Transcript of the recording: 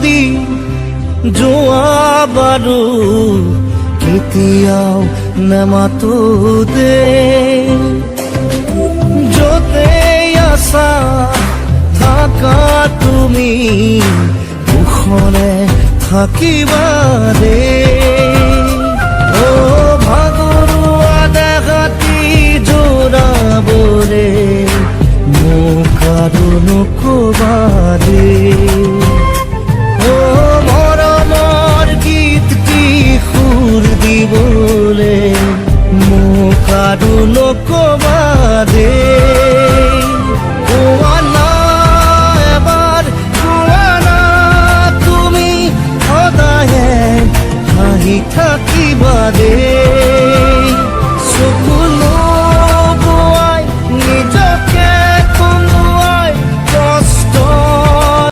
যদি যোৱা বাৰু কেতিয়াও নেমাতো দে য'তে আছা থাকা তুমি কুশলে থাকিবা দে ও ভাগৰুৱা দেহাতি জোৰাবৰে মোক আৰু নকবা দে ও মৰমৰ গীতটি সুৰ দিবলে মোক আৰু নকবা দে কোৱা না এবাৰ কোৱা না তুমি সদায়ে হাঁহি থাকিবা দে